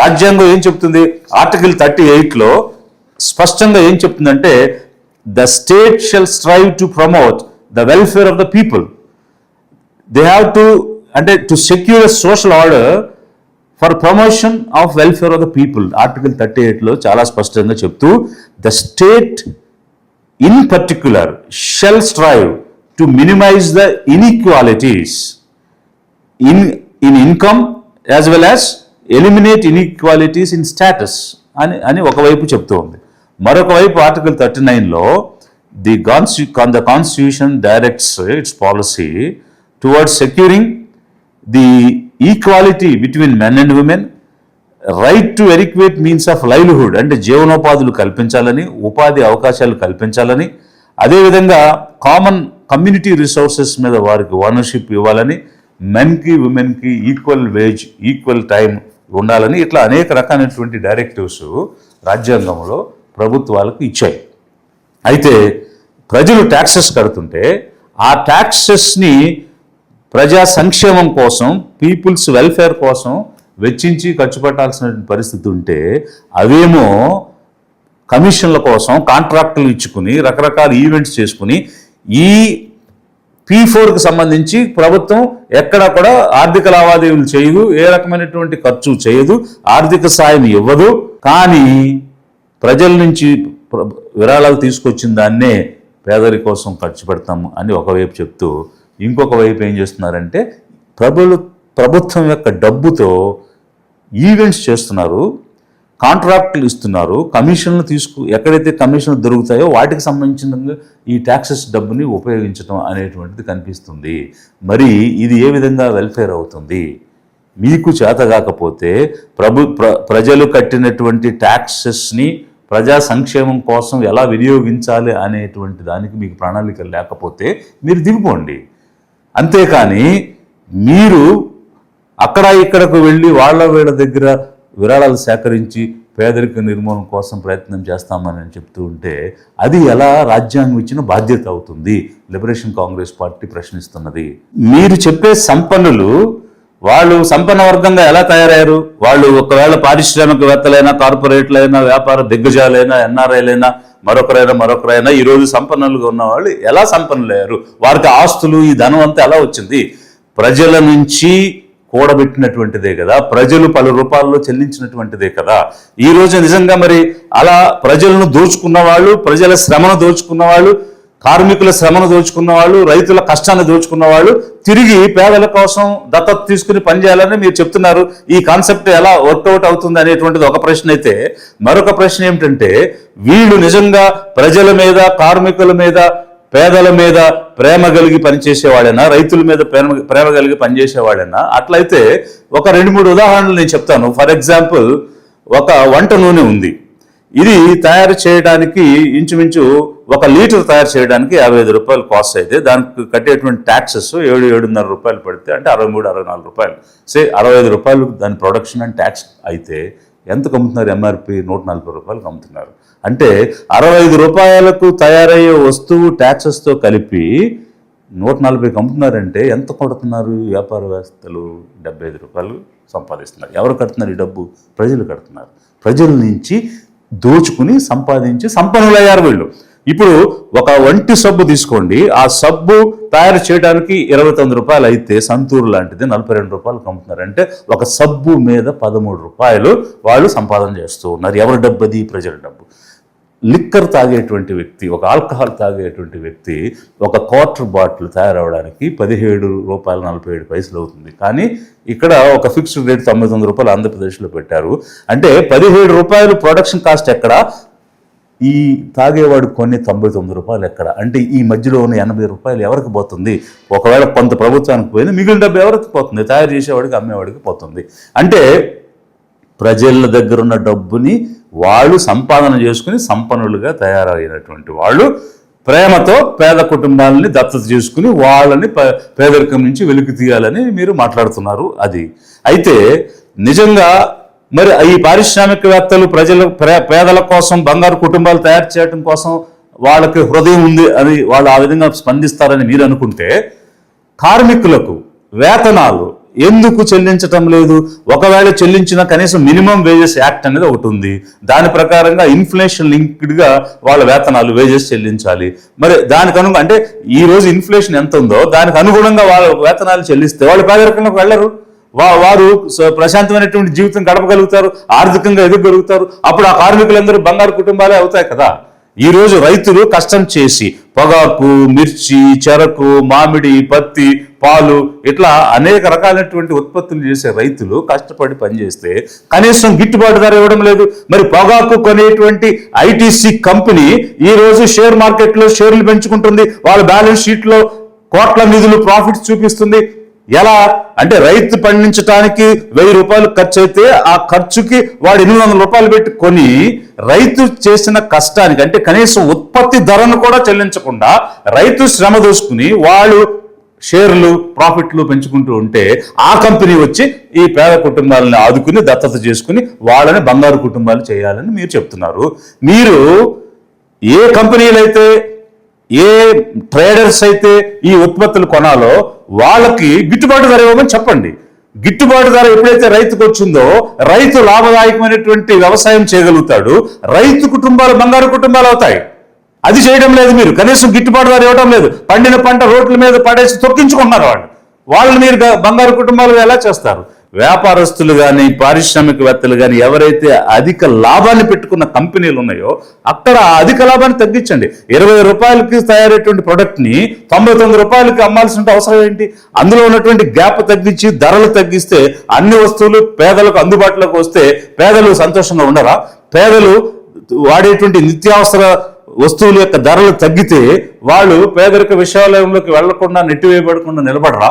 రాజ్యాంగం ఏం చెప్తుంది? ఆర్టికల్ 38లో స్పష్టంగా ఏం చెప్తుందంటే, the state shall strive to promote the welfare of the people. They have to secure a social order for promotion of welfare of the people. Article 38లో చాలా స్పష్టంగా చెప్తూ, the state in particular shall strive to minimise the inequalities in income as well as eliminate inequalities in status అని ఒకవైపు చెప్తూ ఉంది. మరొక వైపు ఆర్టికల్ 39లో the constitution directs its policy towards securing the equality between men and women, right to adequate means of livelihood అంటే జీవనోపాధులు కల్పించాలని, ఉపాధి అవకాశాలు కల్పించాలని, అదేవిధంగా కామన్ కమ్యూనిటీ రిసోర్సెస్ మీద వారికి ఓనర్షిప్ ఇవ్వాలని, మెన్కి ఉమెన్కి ఈక్వల్ వేజ్ ఈక్వల్ టైం ఉండాలని, ఇట్లా అనేక రకాలైనటువంటి డైరెక్టివ్స్ రాజ్యాంగంలో ప్రభుత్వాలకు ఇచ్చాయి. అయితే ప్రజలు ట్యాక్సెస్ కడుతుంటే ఆ ట్యాక్సెస్ని ప్రజా సంక్షేమం కోసం, పీపుల్స్ వెల్ఫేర్ కోసం వెచ్చించి ఖర్చు పెట్టాల్సిన పరిస్థితి ఉంటే అవేమో కమిషన్ల కోసం కాంట్రాక్టులు ఇచ్చుకుని రకరకాల ఈవెంట్స్ చేసుకుని ఈ P4కి సంబంధించి ప్రభుత్వం ఎక్కడ కూడా ఆర్థిక లావాదేవీలు చేయదు, ఏ రకమైనటువంటి ఖర్చు చేయదు, ఆర్థిక సాయం ఇవ్వదు. కానీ ప్రజల నుంచి విరాళాలు తీసుకొచ్చిన దాన్నే పేదరి కోసం ఖర్చు పెడతాము అని ఒకవైపు చెప్తూ, ఇంకొక వైపు ఏం చేస్తున్నారంటే ప్రభుత్వం యొక్క డబ్బుతో ఈవెంట్స్ చేస్తున్నారు, కాంట్రాక్టులు ఇస్తున్నారు, కమిషన్లు ఎక్కడైతే కమిషన్లు దొరుకుతాయో వాటికి సంబంధించిన ఈ ట్యాక్సెస్ డబ్బుని ఉపయోగించడం అనేటువంటిది కనిపిస్తుంది. మరి ఇది ఏ విధంగా వెల్ఫేర్ అవుతుంది? మీకు చేత కాకపోతే ప్రజలు కట్టినటువంటి ట్యాక్సెస్ని ప్రజా సంక్షేమం కోసం ఎలా వినియోగించాలి అనేటువంటి దానికి మీకు ప్రణాళిక లేకపోతే మీరు దిగిపోండి. అంతేకాని మీరు అక్కడ ఇక్కడకు వెళ్ళి వీళ్ళ దగ్గర విరాళాలు సేకరించి పేదరిక నిర్మూలన కోసం ప్రయత్నం చేస్తామని చెప్తూ ఉంటే అది ఎలా రాజ్యాంగం ఇచ్చిన బాధ్యత అవుతుంది? లిబరేషన్ కాంగ్రెస్ పార్టీ ప్రశ్నిస్తున్నది. మీరు చెప్పే సంపన్నులు వాళ్ళు సంపన్న వర్గంగా ఎలా తయారయ్యారు? వాళ్ళు ఒకవేళ పారిశ్రామికవేత్తలైనా, కార్పొరేట్లైనా, వ్యాపార దిగ్గజాలైనా, ఎన్ఆర్ఐలైనా, మరొకరైనా ఈరోజు సంపన్నులుగా ఉన్న వాళ్ళు ఎలా సంపన్నులయ్యారు? వారికి ఆస్తులు, ఈ ధనం అంతా ఎలా వచ్చింది? ప్రజల నుంచి కూడబెట్టినటువంటిదే కదా, ప్రజలు పలు రూపాల్లో చెల్లించినటువంటిదే కదా. ఈ రోజు నిజంగా మరి అలా ప్రజలను దోచుకున్న వాళ్ళు, ప్రజల శ్రమను దోచుకున్న వాళ్ళు, కార్మికుల శ్రమను దోచుకున్న వాళ్ళు, రైతుల కష్టాన్ని దోచుకున్న వాళ్ళు తిరిగి పేదల కోసం దత్తత తీసుకుని పనిచేయాలని మీరు చెప్తున్నారు. ఈ కాన్సెప్ట్ ఎలా వర్కౌట్ అవుతుంది అనేటువంటిది ఒక ప్రశ్న అయితే, మరొక ప్రశ్న ఏమిటంటే వీళ్ళు నిజంగా ప్రజల మీద, కార్మికుల మీద, పేదల మీద ప్రేమ కలిగి పనిచేసేవాడైనా, రైతుల మీద ప్రేమ కలిగి పనిచేసేవాడైనా? అట్లయితే ఒక 2-3 ఉదాహరణలు నేను చెప్తాను. ఫర్ ఎగ్జాంపుల్, ఒక వంట నూనె ఉంది. ఇది తయారు చేయడానికి ఇంచుమించు 1 లీటర్ తయారు చేయడానికి 55 రూపాయలు కాస్ట్ అయితే దానికి కట్టేటువంటి ట్యాక్సెస్ 7-7.5 రూపాయలు పడితే అంటే 63-64 రూపాయలు, 65 రూపాయలు దాని ప్రొడక్షన్ అండ్ ట్యాక్స్ అయితే ఎంతకు అమ్ముతున్నారు? ఎంఆర్పి 140 రూపాయలకు అమ్ముతున్నారు. అంటే 65 రూపాయలకు తయారయ్యే వస్తువు ట్యాక్సెస్తో కలిపి 140కి అమ్ముతున్నారంటే ఎంత కొడుతున్నారు? వ్యాపారవేత్తలు 75 రూపాయలు సంపాదిస్తున్నారు. ఎవరు కడుతున్నారు ఈ డబ్బు? ప్రజలు కడుతున్నారు. ప్రజల నుంచి దోచుకుని సంపాదించి సంపన్నులయ్యారు వీళ్ళు. ఇప్పుడు ఒక వంటి సబ్బు తీసుకోండి, ఆ సబ్బు తయారు చేయడానికి 29 రూపాయలు అయితే సంతూరు లాంటిది 42 రూపాయలకు అమ్ముతున్నారు. అంటే ఒక సబ్బు మీద 13 రూపాయలు వాళ్ళు సంపాదన చేస్తూ ఉన్నారు. ఎవరి డబ్బు అది? ప్రజల డబ్బు. లిక్కర్ తాగేటువంటి వ్యక్తి, ఒక ఆల్కహాల్ తాగేటువంటి వ్యక్తి ఒక క్వార్టర్ బాటిల్ తయారవడానికి 17 రూపాయలు 47 పైసలు అవుతుంది. కానీ ఇక్కడ ఒక ఫిక్స్డ్ రేట్ 99 రూపాయలు ఆంధ్రప్రదేశ్లో పెట్టారు. అంటే 17 రూపాయలు ప్రొడక్షన్ కాస్ట్ ఎక్కడ? ఈ తాగేవాడు కొన్ని 99 రూపాయలు ఎక్కడ? అంటే ఈ మధ్యలో ఉన్న 80 రూపాయలు ఎవరికి పోతుంది? ఒకవేళ కొంత ప్రభుత్వానికి పోయినా మిగిలిన డబ్బు ఎవరికి పోతుంది? తయారు చేసేవాడికి, అమ్మేవాడికి పోతుంది. అంటే ప్రజల దగ్గర ఉన్న డబ్బుని వాళ్ళు సంపాదన చేసుకుని సంపన్నులుగా తయారైనటువంటి వాళ్ళు ప్రేమతో పేద కుటుంబాలని దత్తత చేసుకుని వాళ్ళని పేదరికం నుంచి వెలికి తీయాలని మీరు మాట్లాడుతున్నారు. అది అయితే నిజంగా మరి ఈ పారిశ్రామికవేత్తలు పేదల కోసం, బంగారు కుటుంబాలు తయారు చేయడం కోసం వాళ్ళకి హృదయం ఉంది అని వాళ్ళు ఆ విధంగా స్పందిస్తారని మీరు అనుకుంటే, కార్మికులకు వేతనాలు ఎందుకు చెల్లించటం లేదు? ఒకవేళ చెల్లించిన కనీసం మినిమం వేజెస్ యాక్ట్ అనేది ఒకటి ఉంది. దాని ప్రకారంగా ఇన్ఫ్లేషన్ లింక్డ్గా వాళ్ళ వేతనాలు వేజెస్ చెల్లించాలి. మరి దానికి అనుగుణంగా అంటే ఈ రోజు ఇన్ఫ్లేషన్ ఎంత ఉందో దానికి అనుగుణంగా వాళ్ళ వేతనాలు చెల్లిస్తే వాళ్ళు పేదరికంలోకి వెళ్ళరు. వారు ప్రశాంతమైనటువంటి జీవితం గడపగలుగుతారు, ఆర్థికంగా ఎదగలుగుతారు. అప్పుడు ఆ కార్మికులందరూ బంగారు కుటుంబాలే అవుతాయి కదా. ఈ రోజు రైతులు కష్టం చేసి పొగాకు, మిర్చి, చెరకు, మామిడి, పత్తి, పాలు ఇట్లా అనేక రకాలైనటువంటి ఉత్పత్తులు చేసే రైతులు కష్టపడి పనిచేస్తే కనీసం గిట్టుబాటు ధర ఇవ్వడం లేదు. మరి పొగాకు కొనేటువంటి ఐటీసీ కంపెనీ ఈ రోజు షేర్ మార్కెట్లో షేర్లు పెంచుకుంటుంది, వాళ్ళ బ్యాలెన్స్ షీట్ లో కోట్ల నిధులు ప్రాఫిట్స్ చూపిస్తుంది. ఎలా అంటే రైతు పండించడానికి 1000 రూపాయలు ఖర్చు అయితే ఆ ఖర్చుకి వాడు 800 రూపాయలు పెట్టి కొని రైతు చేసిన కష్టానికి అంటే కనీసం ఉత్పత్తి ధరను కూడా చెల్లించకుండా రైతు శ్రమ దోసుకుని వాళ్ళు షేర్లు ప్రాఫిట్లు పెంచుకుంటూ ఉంటే ఆ కంపెనీ వచ్చి ఈ పేద కుటుంబాలను ఆదుకుని దత్తత చేసుకుని వాళ్ళని బంగారు కుటుంబాలు చేయాలని మీరు చెప్తున్నారు. మీరు ఏ కంపెనీలు అయితే ఏ ట్రేడర్స్ అయితే ఈ ఉత్పత్తులు కొనాలో వాళ్ళకి గిట్టుబాటు ధర ఇవ్వమని చెప్పండి. గిట్టుబాటు ధర ఎప్పుడైతే రైతుకు వచ్చిందో రైతు లాభదాయకమైనటువంటి వ్యవసాయం చేయగలుగుతాడు, రైతు కుటుంబాలు బంగారు కుటుంబాలు అవుతాయి. అది చేయడం లేదు మీరు. కనీసం గిట్టుబాటు ధర ఇవ్వడం లేదు. పండిన పంట రోడ్ల మీద పడేసి తొక్కించుకుంటున్నారు వాళ్ళని మీరు బంగారు కుటుంబాలు ఎలా చేస్తారు? వ్యాపారస్తులు కానీ పారిశ్రామికవేత్తలు కానీ ఎవరైతే అధిక లాభాన్ని పెట్టుకున్న కంపెనీలు ఉన్నాయో అక్కడ అధిక లాభాన్ని తగ్గించండి. 20 రూపాయలకి తయారైనటువంటి ప్రొడక్ట్ని 99 రూపాయలకి అమ్మాల్సిన అవసరం ఏంటి? అందులో ఉన్నటువంటి గ్యాప్ తగ్గించి ధరలు తగ్గిస్తే అన్ని వస్తువులు పేదలకు అందుబాటులోకి వస్తే పేదలు సంతోషంగా ఉండరా? పేదలు వాడేటువంటి నిత్యావసర వస్తువుల యొక్క ధరలు తగ్గితే వాళ్ళు పేదరిక విషయాలయంలోకి వెళ్లకుండా నెట్టివేయబడకుండా నిలబడరా?